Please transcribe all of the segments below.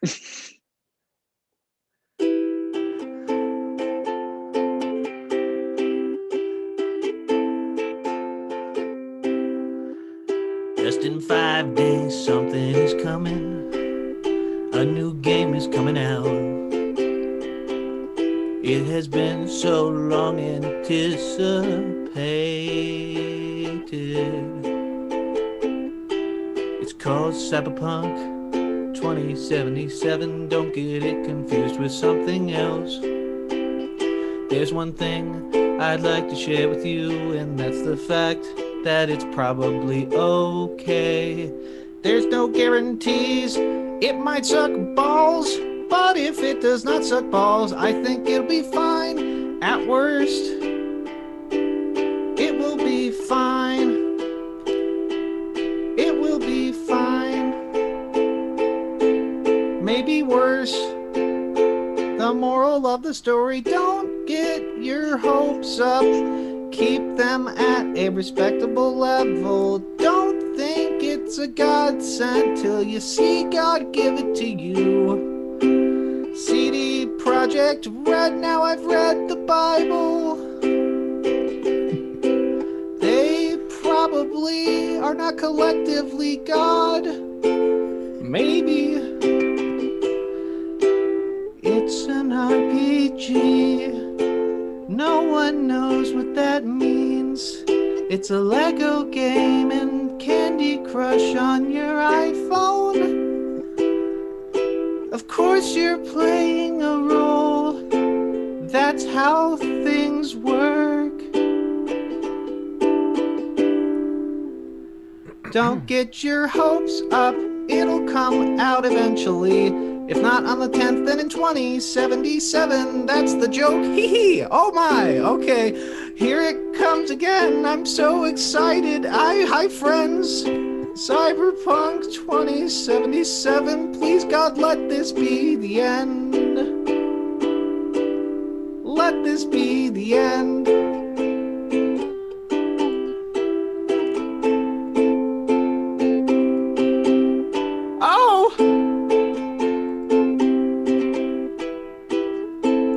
Just in 5 days, something is coming. A new game is coming out. It has been so long anticipated. It's called Cyberpunk 2077. Don't get it confused with something else. There's one thing I'd like to share with you, and that's the fact that it's probably okay. There's no guarantees. It might suck balls, but if it does not suck balls, I think it'll be fine. At worst, it will be fine. It will be fine. Maybe worse. The moral of the story, don't get your hopes up. Keep them at a respectable level. Don't think it's a godsend till you see God give it to you. CD Projekt Red, now I've read the Bible. They probably are not collectively God. Maybe it's an RPG. No one knows what that means. It's a Lego game and Candy Crush on your iPhone. Of course you're playing a role. That's how things work. Don't get your hopes up. It'll come out eventually. If not on the 10th, then in 2077. That's the joke. Hee hee. Oh my. Okay. Here it comes again. I'm so excited. Hi friends. Cyberpunk 2077. Please God, let this be the end. Let this be the end.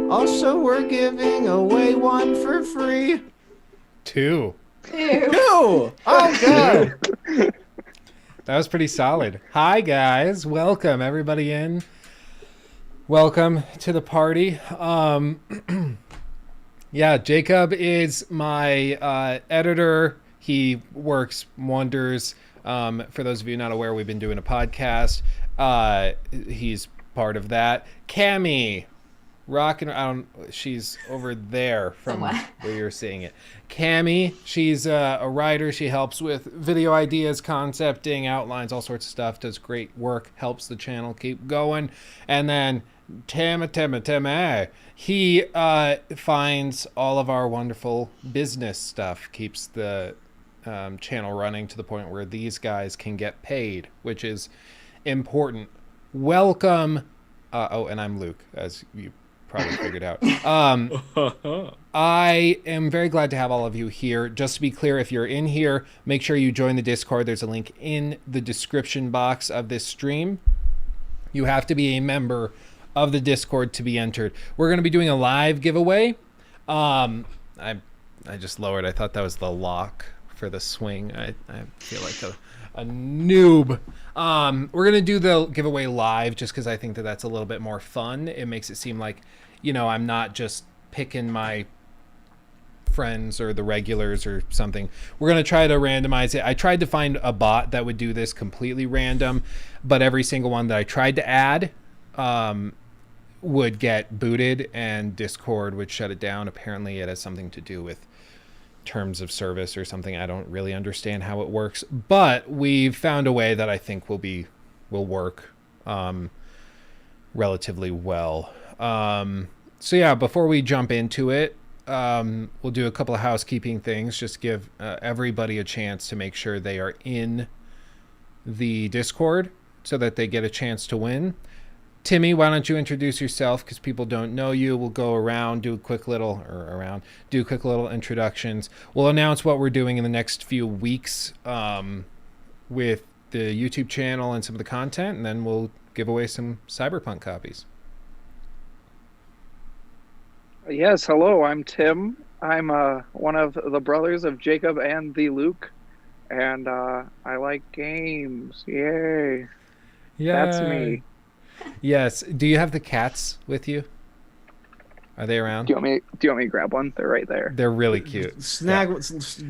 Also, we're giving away one for free. Two. Oh, God. That was pretty solid. Hi, guys. Welcome, everybody in. Welcome to the party. Yeah, Jacob is my editor. He works wonders. For those of you not aware, we've been doing a podcast. He's part of that. Cammy. She's over there from where you're seeing it. Cammy, she's a writer. She helps with video ideas, concepting, outlines, all sorts of stuff. Does great work. Helps the channel keep going. And then Tim, he finds all of our wonderful business stuff. Keeps the channel running to the point where these guys can get paid, which is important. Welcome. And I'm Luke, as you probably figured out. I am very glad to have all of you here. Just to be clear, if you're in here, make sure you join the Discord. There's a link in the description box of this stream. You have to be a member of the Discord to be entered. We're going to be doing a live giveaway. I just lowered. I thought that was the lock for the swing. I feel like a noob. We're going to do the giveaway live just because I think that that's a little bit more fun. It makes it seem like, I'm not just picking my friends or the regulars or something. We're going to try to randomize it. I tried to find a bot that would do this completely random, but every single one that I tried to add would get booted and Discord would shut it down. Apparently it has something to do with terms of service or something. I don't really understand how it works, but we've found a way that I think will work relatively well. So yeah, before we jump into it, we'll do a couple of housekeeping things. Just give everybody a chance to make sure they are in the Discord so that they get a chance to win. Timmy, why don't you introduce yourself, because people don't know you. We'll go around, do quick little introductions. We'll announce what we're doing in the next few weeks with the YouTube channel and some of the content, and then we'll give away some Cyberpunk copies. Yes, hello, I'm Tim. I'm one of the brothers of Jacob and the Luke, and I like games. Yay. That's Yay. me. Yes. Do you have the cats with you? Are they around? Do you want me to grab one? They're right there. They're really cute.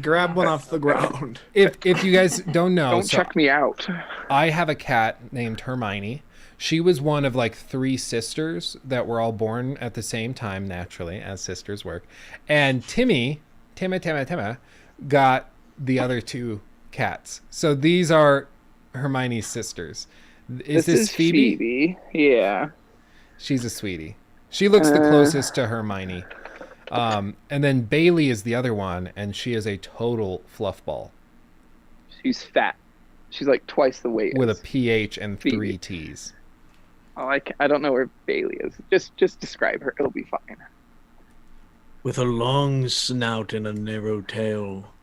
Grab one off the ground. If you guys don't know, Don't check me out. I have a cat named Hermione. She was one of like 3 sisters that were all born at the same time, naturally, as sisters work. And Timmy got the other 2 cats. So these are Hermione's sisters. Is this Phoebe? Phoebe. Yeah. She's a sweetie. She looks the closest to Hermione. And then Bailey is the other one, and she is a total fluffball. She's fat. She's like twice the weight. With a as PH and Phoebe. 3 T's. I don't know where Bailey is. Just describe her. It'll be fine. With a long snout and a narrow tail,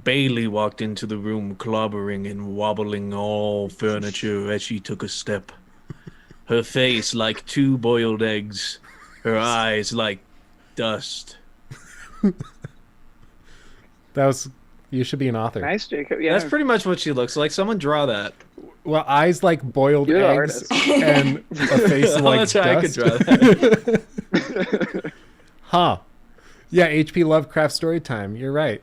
Bailey walked into the room, clobbering and wobbling all furniture as she took a step. Her face like 2 boiled eggs, her eyes like dust. You should be an author. Nice, Jacob. Yeah. That's pretty much what she looks like. Someone draw that. Well, eyes like boiled You're the eggs artist. and a face like That's how I could dust. draw that. Huh. Yeah, HP Lovecraft story time. You're right.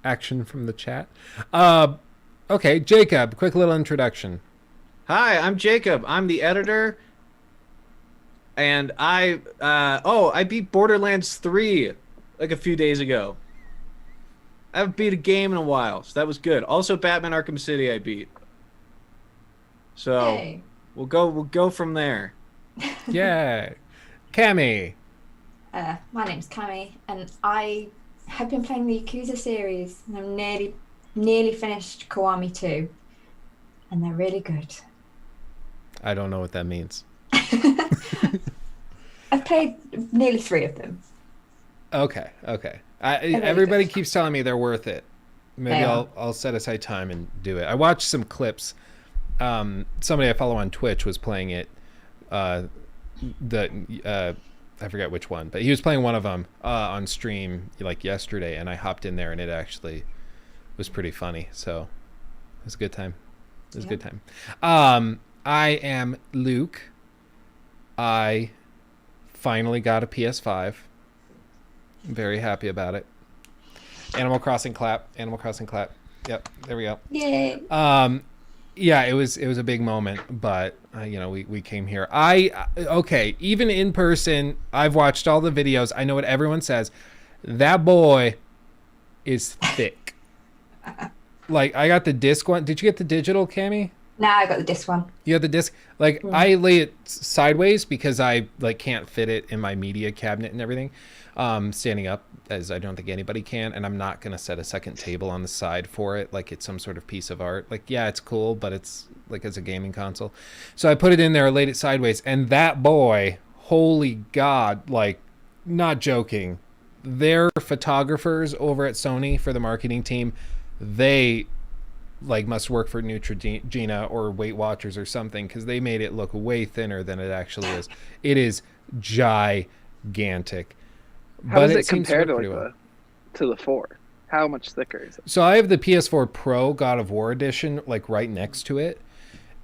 Action from the chat. Okay, Jacob, quick little introduction. Hi, I'm Jacob. I'm the editor. And I beat Borderlands 3 like a few days ago. I haven't beat a game in a while, so that was good. Also, Batman Arkham City I beat. So Hey. we'll go from there. Yeah. Cammy. My name's Cami, and I have been playing the Yakuza series, and I'm nearly finished Kiwami 2, and they're really good. I don't know what that means. I've played nearly 3 of them. Okay. really Everybody good. keeps telling me they're worth it. Maybe They are. I'll set aside time and do it. I watched some clips. Somebody I follow on Twitch was playing it. I forget which one, but he was playing one of them on stream like yesterday, and I hopped in there, and it actually was pretty funny. So it was a good time. A good time. I am Luke. I finally got a PS5. I'm very happy about it. Animal Crossing clap. Yep, there we go. Yay! Yeah, it was a big moment, but we came here. Okay, even in person, I've watched all the videos. I know what everyone says. That boy is thick. Like, I got the disc one. Did you get the digital, Cammy? Now I got the disc one. You have the disc. Like, I lay it sideways because I can't fit it in my media cabinet and everything. Standing up, as I don't think anybody can, and I'm not gonna set a second table on the side for it like it's some sort of piece of art. Like, yeah, it's cool, but it's like as a gaming console. So I put it in there, laid it sideways, and that boy, holy God, like, not joking. Their photographers over at Sony for the marketing team, they must work for Neutrogena or Weight Watchers or something, because they made it look way thinner than it actually is. It is gigantic. How does it seems compare to work like pretty to the 4? How much thicker is it? So I have the PS4 Pro God of War edition like right next to it,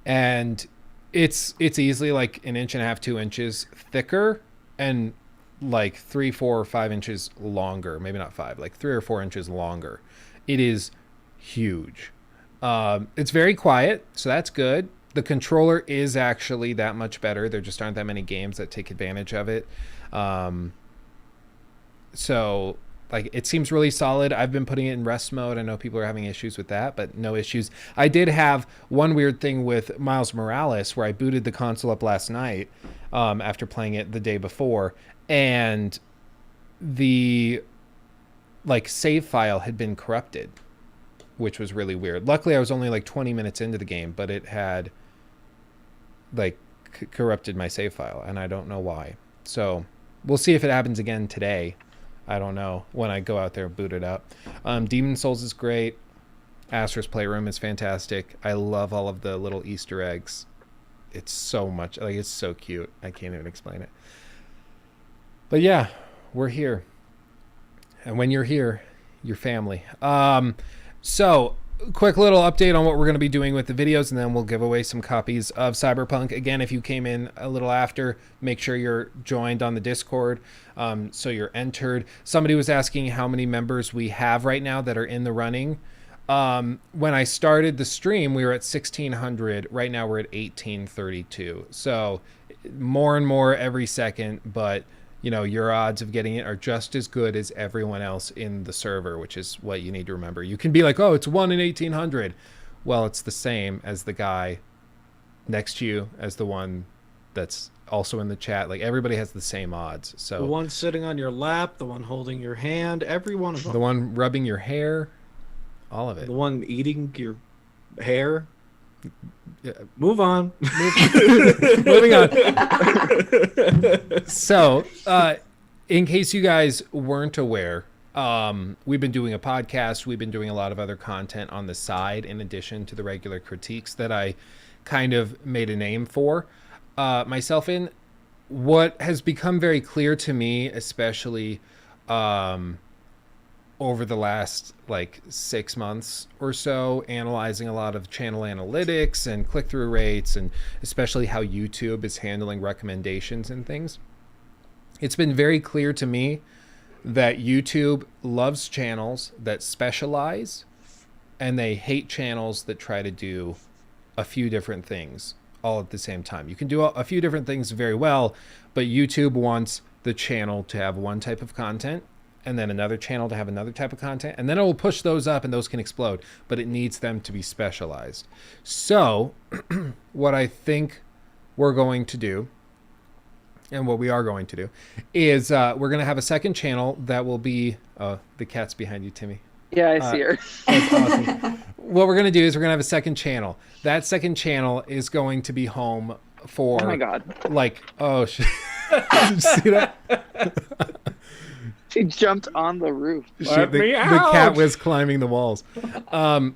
and it's easily like 1.5 to 2 inches thicker, and like 3, 4, or 5 inches longer. Maybe not 5, like 3 or 4 inches longer. It is huge. It's very quiet, so that's good. The controller is actually that much better. There just aren't that many games that take advantage of it. So like, it seems really solid. I've been putting it in rest mode. I know people are having issues with that, but no issues. I did have one weird thing with Miles Morales where I booted the console up last night after playing it the day before, and the save file had been corrupted, which was really weird. Luckily, I was only like 20 minutes into the game, but it had corrupted my save file, and I don't know why. So we'll see if it happens again today. I don't know when I go out there and boot it up. Demon Souls is great. Astro's Playroom is fantastic. I love all of the little Easter eggs. it's so much, like, it's so cute. I can't even explain it. But yeah, we're here. And when you're here, you're family. So quick little update on what we're going to be doing with the videos, and then we'll give away some copies of Cyberpunk. Again, if you came in a little after, make sure you're joined on the Discord, so you're entered. Somebody was asking how many members we have right now that are in the running. When I started the stream, we were at 1,600. Right now we're at 1,832. So more and more every second, but you know, your odds of getting it are just as good as everyone else in the server, which is what you need to remember. You can be like, oh, it's 1 in 1,800. Well, it's the same as the guy next to you, as the one that's also in the chat. Like, everybody has the same odds. So the one sitting on your lap, the one holding your hand, every one of them. The one rubbing your hair, all of it. The one eating your hair. Yeah. Move on. Moving on. So, in case you guys weren't aware, we've been doing a podcast. We've been doing a lot of other content on the side, in addition to the regular critiques that I kind of made a name for myself in. What has become very clear to me, especially over the last like 6 months or so, analyzing a lot of channel analytics and click-through rates, and especially how YouTube is handling recommendations and things, it's been very clear to me that YouTube loves channels that specialize, and they hate channels that try to do a few different things all at the same time. You can do a few different things very well, but YouTube wants the channel to have one type of content, and then another channel to have another type of content, and then it will push those up and those can explode, but it needs them to be specialized. So what I think we're going to do, and what we are going to do, is we're going to have a second channel that will be, the cat's behind you, Timmy. Yeah, I see her. That's awesome. What we're going to do is we're going to have a second channel. That second channel is going to be home for, Oh my god. like, oh, did you see that? She jumped on the roof. The cat was climbing the walls. So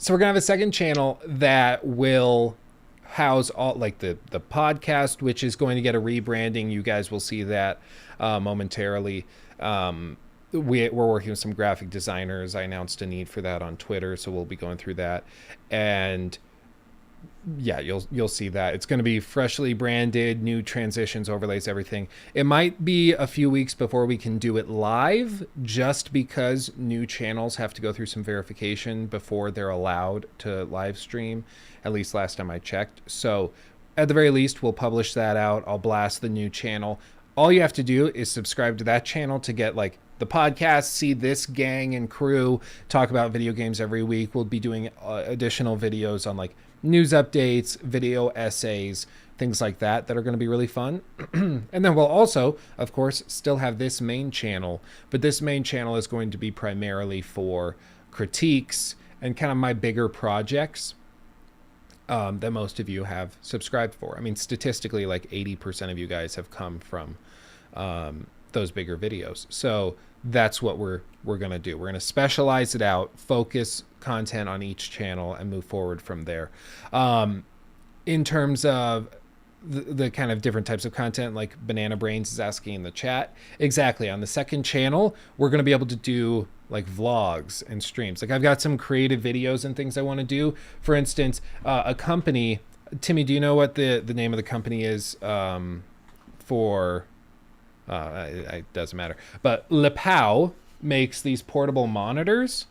we're gonna have a second channel that will house all, like, the podcast, which is going to get a rebranding. You guys will see that momentarily. We're working with some graphic designers. I announced a need for that on Twitter, so we'll be going through that. And yeah, you'll see that. It's going to be freshly branded, new transitions, overlays, everything. It might be a few weeks before we can do it live, just because new channels have to go through some verification before they're allowed to live stream, at least last time I checked. So at the very least, we'll publish that out. I'll blast the new channel. All you have to do is subscribe to that channel to get, like, the podcast, see this gang and crew talk about video games every week. We'll be doing additional videos on, like, news updates, video essays, things like that are going to be really fun. And then we'll also, of course, still have this main channel, but this main channel is going to be primarily for critiques and kind of my bigger projects that most of you have subscribed for. I mean, statistically, like 80% of you guys have come from those bigger videos. So that's what we're going to do. We're going to specialize it out, focus content on each channel, and move forward from there. In terms of the kind of different types of content, like Banana Brains is asking in the chat, exactly, on the second channel, we're going to be able to do like vlogs and streams. Like, I've got some creative videos and things I want to do. For instance, a company, Timmy, do you know what the name of the company is for... it doesn't matter, but Lepau makes these portable monitors.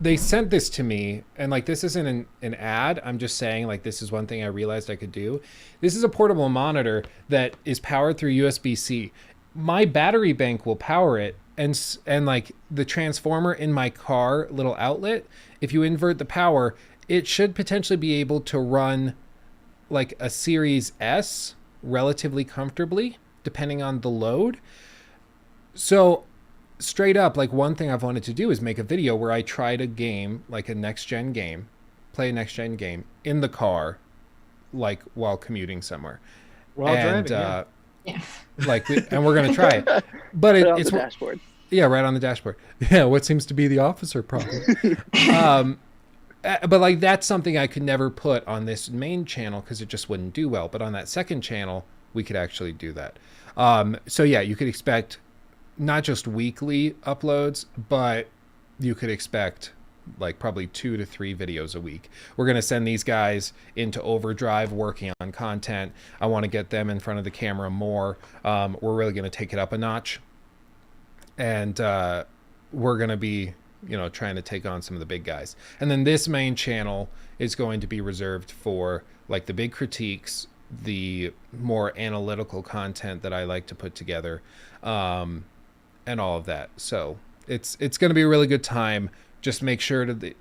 They sent this to me, and like, this isn't an ad. I'm just saying, like, this is one thing I realized I could do. This is a portable monitor that is powered through USB-C. My battery bank will power it, and like the transformer in my car little outlet, if you invert the power, it should potentially be able to run like a Series S relatively comfortably, depending on the load. So straight up, like, one thing I've wanted to do is make a video where I tried a game, like a next-gen game, play a next-gen game in the car, like while commuting somewhere. While driving, Yeah. Like, and we're going to try it. But Put it on it's the dashboard. Yeah, right on the dashboard. Yeah, what seems to be the officer problem. But like that's something I could never put on this main channel because it just wouldn't do well. But on that second channel, we could actually do that. So yeah, you could expect not just weekly uploads, but you could expect like probably 2 to 3 videos a week. We're going to send these guys into overdrive working on content. I want to get them in front of the camera more. We're really going to take it up a notch. And we're going to be, trying to take on some of the big guys. And then this main channel is going to be reserved for like the big critiques, the more analytical content that I like to put together, and all of that. So it's going to be a really good time. Just make sure to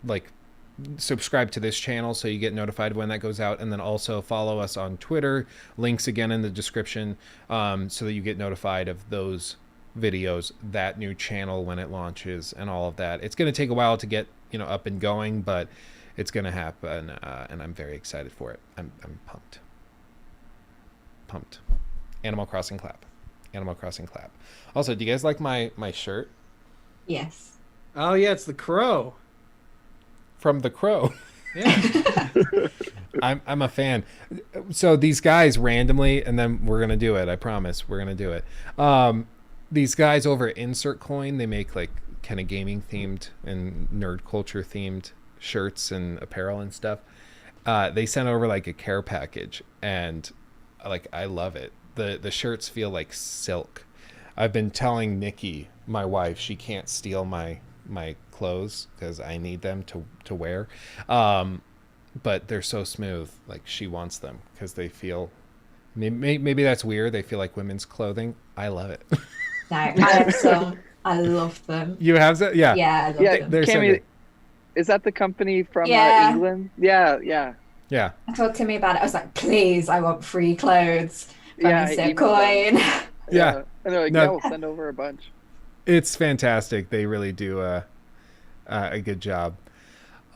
subscribe to this channel so you get notified when that goes out, and then also follow us on Twitter. Links again in the description, so that you get notified of those videos, that new channel when it launches, and all of that. It's going to take a while to get up and going, but it's going to happen, and I'm very excited for it. I'm pumped. Animal Crossing clap. Also, do you guys like my shirt? Yes. Oh yeah, it's the crow. From The Crow. Yeah. I'm a fan. So these guys randomly, and then we're gonna do it. I promise, we're gonna do it. These guys over at Insert Coin, they make like kind of gaming themed and nerd culture themed shirts and apparel and stuff. They sent over like a care package, and like I love it. The shirts feel like silk. I've been telling Nikki, my wife, she can't steal my clothes because I need them to wear, but they're so smooth. Like she wants them because they feel maybe that's weird. They feel like women's clothing. I love it. No, I have some. I love them. You have that? Yeah. Yeah, I love them. They're so Cammy, good. is that the company from Yeah. England? Yeah. Yeah. I told Timmy about it. I was like, please, I want free clothes from Yeah, Instant emailed Coin. Yeah. And they're like, No. yeah, we'll send over a bunch. It's fantastic. They really do a good job.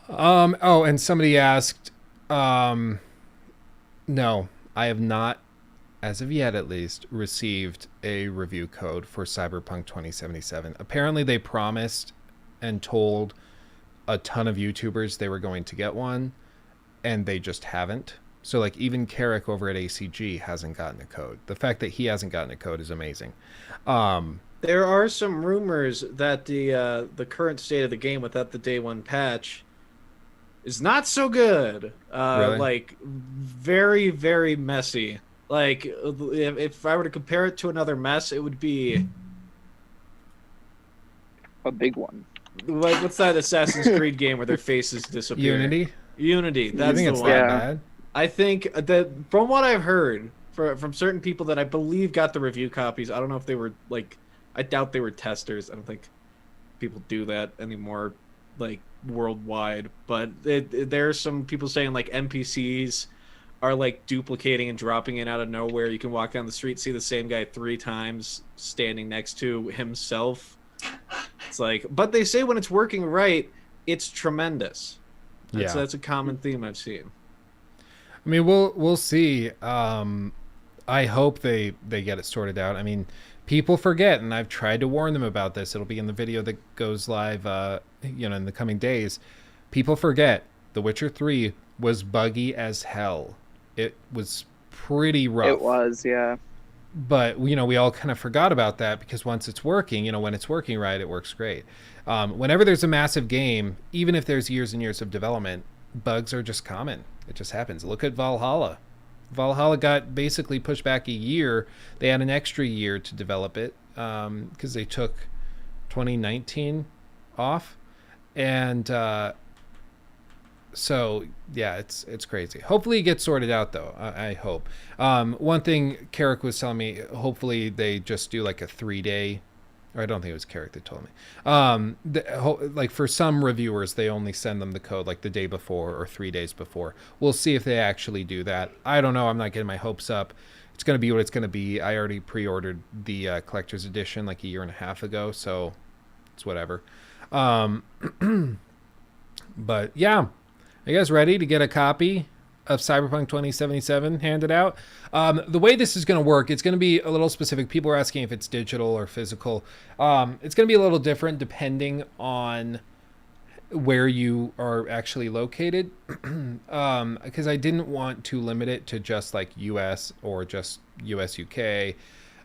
Oh, and somebody asked, no, I have not, as of yet at least, received a review code for Cyberpunk 2077. Apparently they promised and told a ton of YouTubers they were going to get one, and they just haven't. So like even Carrick over at ACG hasn't gotten a code. The fact that he hasn't gotten a code is amazing. There are some rumors that the current state of the game without the day one patch is not so good. Really? Like very, very messy. Like if I were to compare it to another mess, it would be A big one. like what's that Assassin's Creed game where their faces disappear? Unity. I That's think the it's one. that Yeah. bad. I think that from what I've heard from certain people that I believe got the review copies, I don't know if they were like, I doubt they were testers. I don't think people do that anymore, like worldwide. But there are some people saying like NPCs are like duplicating and dropping in out of nowhere. You can walk down the street, see the same guy 3 times standing next to himself. It's like, but they say when it's working right, it's tremendous. That's a common theme I've seen. I mean, we'll see. I hope they get it sorted out. I mean, people forget, and I've tried to warn them about this. It'll be in the video that goes live, in the coming days. People forget The Witcher 3 was buggy as hell. It was pretty rough. It was, yeah. But we all kind of forgot about that because once it's working, when it's working right, it works great. Whenever there's a massive game, even if there's years and years of development, bugs are just common. It just happens. Look at Valhalla. Valhalla got basically pushed back a year. They had an extra year to develop it because they took 2019 off, and so yeah, it's crazy. Hopefully it gets sorted out though. I hope. One thing Carrick was telling me, hopefully they just do like a 3-day, or I don't think it was Carrick that told me. Like for some reviewers, they only send them the code like the day before or 3 days before. We'll see if they actually do that. I don't know. I'm not getting my hopes up. It's going to be what it's going to be. I already pre-ordered the collector's edition like a year and a half ago, so it's whatever. But yeah. Are you guys ready to get a copy of Cyberpunk 2077 handed out? The way this is going to work, it's going to be a little specific. People are asking if it's digital or physical. It's going to be a little different depending on where you are actually located, because I didn't want to limit it to just like US or just US UK.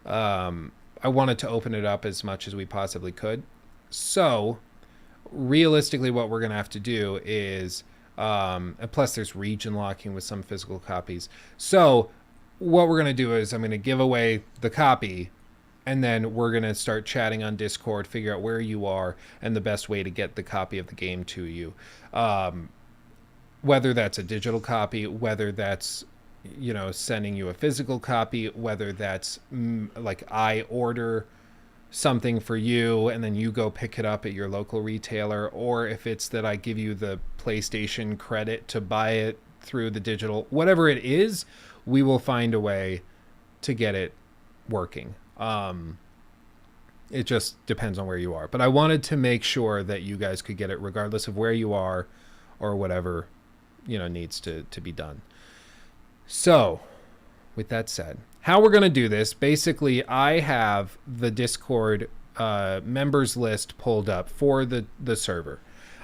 I wanted to open it up as much as we possibly could. So realistically, what we're going to have to do is, and plus there's region locking with some physical copies. So what we're going to do is I'm going to give away the copy, and then we're going to start chatting on Discord, figure out where you are and the best way to get the copy of the game to you. Whether that's a digital copy, whether that's, sending you a physical copy, whether that's like I order something for you and then you go pick it up at your local retailer, or if it's that I give you the PlayStation credit to buy it through the digital, whatever it is, we will find a way to get it working. It just depends on where you are. But I wanted to make sure that you guys could get it regardless of where you are or whatever, needs to be done. So, with that said, how we're going to do this, basically I have the Discord members list pulled up for the server.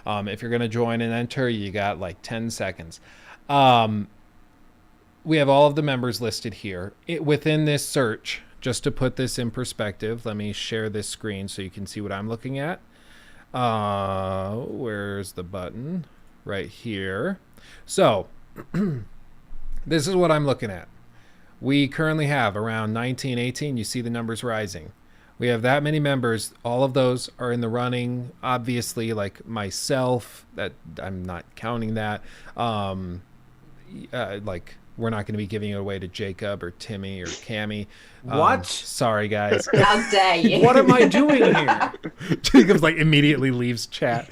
If you're going to join and enter, you got like 10 seconds. We have all of the members listed here. Within this search, just to put this in perspective, let me share this screen so you can see what I'm looking at. Where's the button? Right here. So, this is what I'm looking at. We currently have around 19, 18. You see the numbers rising. We have that many members. All of those are in the running. Obviously, like myself, that I'm not counting that. Like, we're not going to be giving it away to Jacob or Timmy or Cammy. What? Sorry, guys. How dare you? What am I doing here? Jacob's like immediately leaves chat.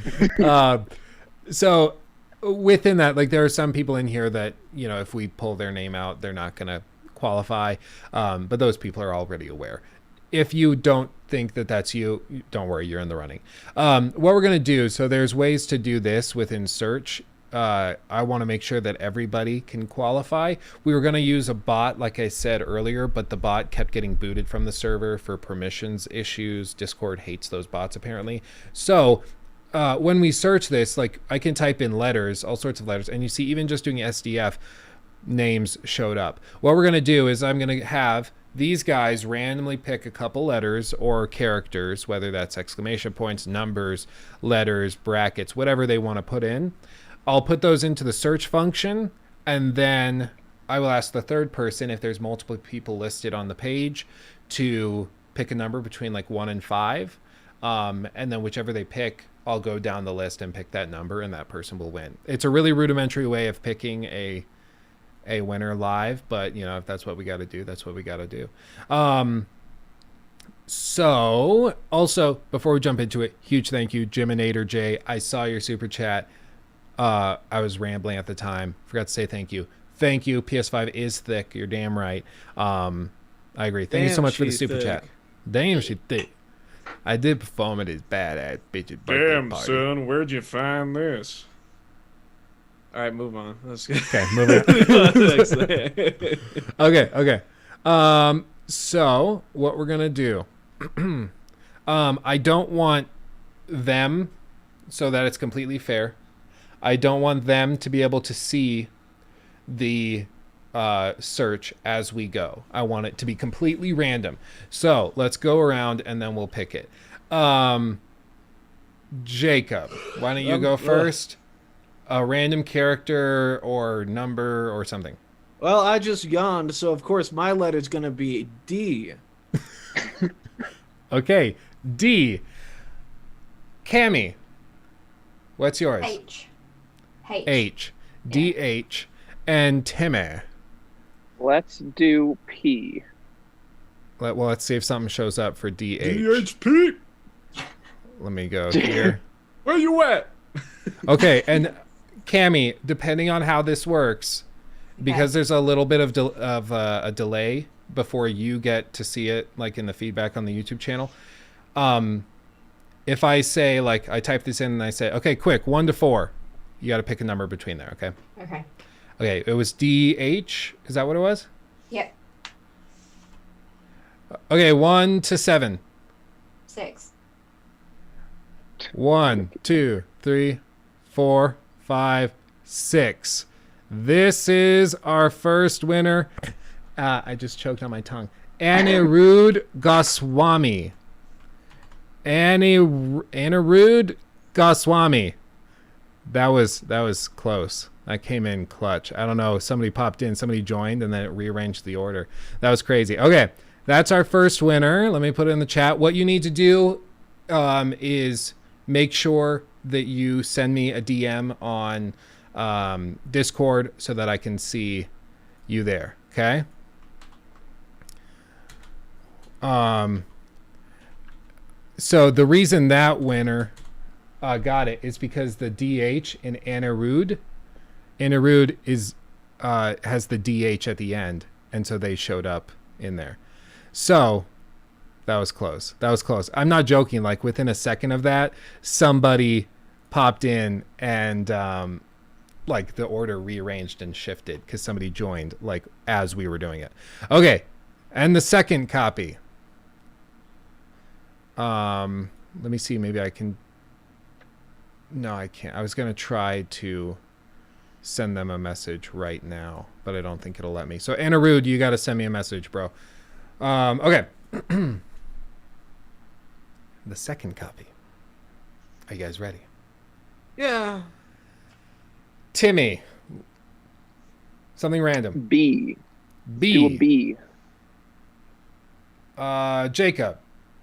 So within that, like there are some people in here that, if we pull their name out, they're not going to qualify. But those people are already aware. If you don't think that that's you, don't worry, you're in the running. What we're going to do, so there's ways to do this within search. I want to make sure that everybody can qualify. We were going to use a bot, like I said earlier, but the bot kept getting booted from the server for permissions issues. Discord hates those bots, apparently. So when we search this, like I can type in letters, all sorts of letters, and you see even just doing SDF, names showed up. What we're going to do is I'm going to have these guys randomly pick a couple letters or characters, whether that's exclamation points, numbers, letters, brackets, whatever they want to put in. I'll put those into the search function, and then I will ask the third person, if there's multiple people listed on the page, to pick a number between like 1 and 5. And then whichever they pick, I'll go down the list and pick that number, and that person will win. It's a really rudimentary way of picking a winner live, but if that's what we got to do, that's what we got to do. So also, before we jump into it, huge thank you, Jiminator J. I saw your super chat. I was rambling at the time. Forgot to say thank you. Thank you. PS5 is thick. You're damn right. I agree. Thank you so much for the super chat. Damn, she thick. I did perform at his badass bitch's birthday Damn, party. son, where'd you find this? All right, move on. Let's go. Okay, move on. Okay. So what we're gonna do? I don't want them, so that it's completely fair. I don't want them to be able to see the search as we go. I want it to be completely random. So let's go around and then we'll pick it. Jacob, why don't you go first? A random character or number or something. Well, I just yawned, so of course my letter's gonna be D. Okay, D. Cammy, what's yours? H. H. D-H. And Timmy. Let's do P. Let's see if something shows up for D-H. DHP, Let me go here. where you at? Okay, and Cammy, depending on how this works, because there's a little bit of a delay before you get to see it, like in the feedback on the YouTube channel. If I say, like, I type this in and I say, okay, quick, 1 to 4, you got to pick a number between there, okay? Okay, it was D-H. Is that what it was? Yep. Okay, 1 to 7. 6. 1, 2, 3, 4, 5, 6. This is our first winner. I just choked on my tongue. Anirudh Goswami. Anirudh Goswami. That was close. That came in clutch. I don't know. Somebody popped in. Somebody joined, and then it rearranged the order. That was crazy. Okay, that's our first winner. Let me put it in the chat. What you need to do is make sure that you send me a DM on Discord so that I can see you there. Okay. So the reason that winner got it is because the DH in Anirudh is has the DH at the end, and so they showed up in there. So that was close. That was close. I'm not joking. Like within a second of that, somebody popped in and like the order rearranged and shifted because somebody joined like as we were doing it. Okay, and the second copy. Let me see. Maybe I can. No, I can't. I was going to try to send them a message right now, but I don't think it'll let me. So, Anirudh, you got to send me a message, bro. Okay. The second copy. Are you guys ready? Yeah. Timmy. Something random. B. B. Do a B. Jacob.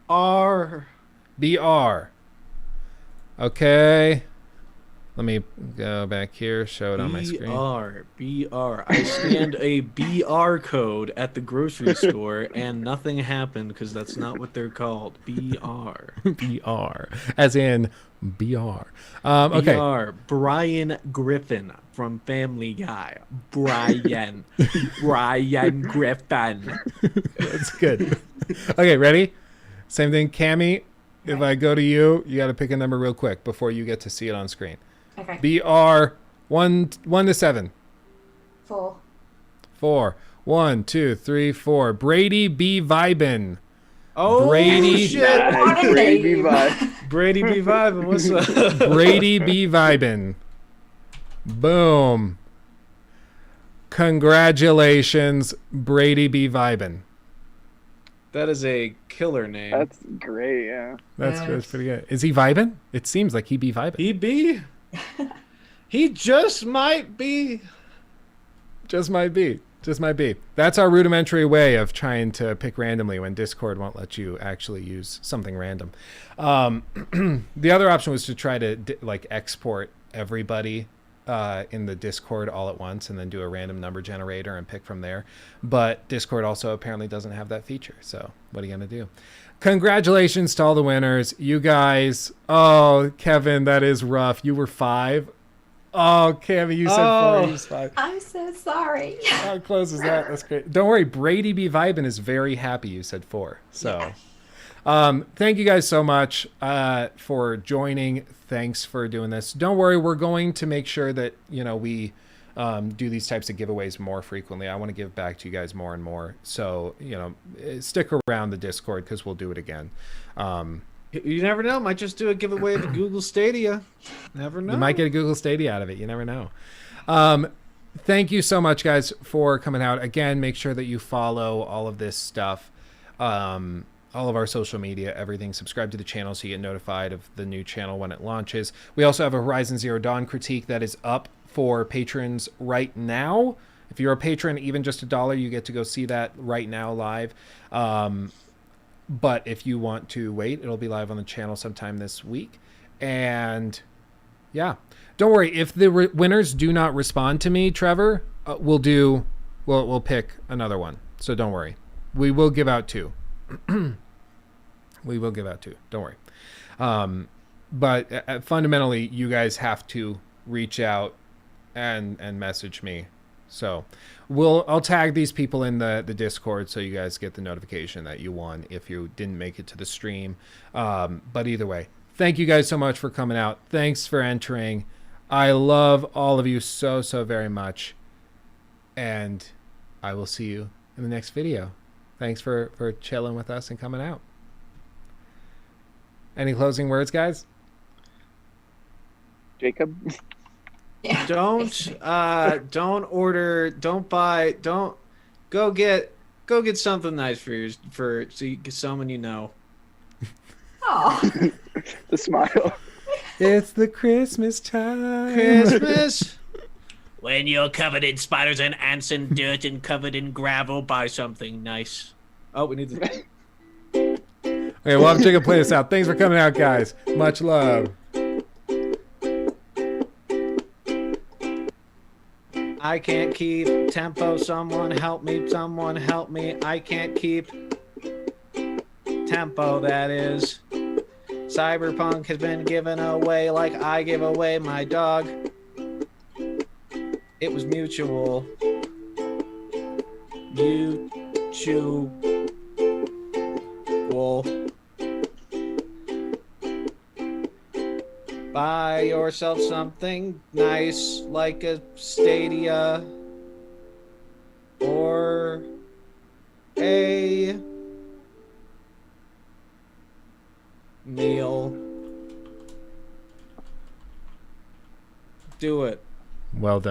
R. BR. Okay. Let me go back here, show it on my screen. BR. I scanned a BR code at the grocery store and nothing happened because that's not what they're called. BR. BR. As in BR. Okay. BR. Brian Griffin from Family Guy. Brian. Brian Griffin. That's good. Okay, ready? Same thing. Cammy, if I go to you, you got to pick a number real quick before you get to see it on screen. Okay. BR 1 to 7. 4. 4. 1, 2, 3, 4. Brady B. Vibin. Oh, Brady. shit. Nice. Brady B. Vibe. Brady B. Vibin. What's up? Brady B. Vibin. Boom. Congratulations, Brady B. Vibin. That is a killer name. That's great, yeah. That's pretty good. Is he vibing? It seems like he be vibing. He be? He just might be. Just might be. Just might be. That's our rudimentary way of trying to pick randomly when Discord won't let you actually use something random. The other option was to try to like export everybody in the Discord all at once and then do a random number generator and pick from there. But Discord also apparently doesn't have that feature. So what are you going to do? Congratulations to all the winners. You guys. Oh, Kevin, that is rough. You were 5. Oh, Cammy, you said 4. You was 5. I'm so sorry. How close is that? That's great. Don't worry. Brady B. Vibin is very happy you said 4. So thank you guys so much for joining. Thanks for doing this. Don't worry. We're going to make sure that, we do these types of giveaways more frequently. I want to give back to you guys more and more. So, stick around the Discord because we'll do it again. You never know. Might just do a giveaway of Google Stadia. Never know. You might get a Google Stadia out of it. You never know. Thank you so much, guys, for coming out. Again, make sure that you follow all of this stuff. All of our social media, everything. Subscribe to the channel so you get notified of the new channel when it launches. We also have a Horizon Zero Dawn critique that is up for patrons right now. If you're a patron, even just $1, you get to go see that right now live. But if you want to wait, it'll be live on the channel sometime this week. And yeah, don't worry. If the winners do not respond to me, Trevor, we'll pick another one. So don't worry. We will give out 2. We will give out 2. Don't worry. But fundamentally, you guys have to reach out and message me. So I'll tag these people in the Discord so you guys get the notification that you won if you didn't make it to the stream. But either way, thank you guys so much for coming out. Thanks for entering. I love all of you so, so very much. And I will see you in the next video. Thanks for chilling with us and coming out. Any closing words, guys? Jacob. Yeah. Don't basically. don't order, don't buy, don't go get something nice for someone you know. Oh, The smile. It's the Christmas time. Christmas. When you're covered in spiders and ants and dirt and covered in gravel, buy something nice. Oh, we need to. Okay, we'll have Jacob play this out. Thanks for coming out, guys. Much love. I can't keep tempo. Someone help me. Someone help me. I can't keep tempo. That is. Cyberpunk has been given away like I give away my dog. It was mutual. Mutual. Buy yourself something nice like a Stadia or a meal. Do it. Well done.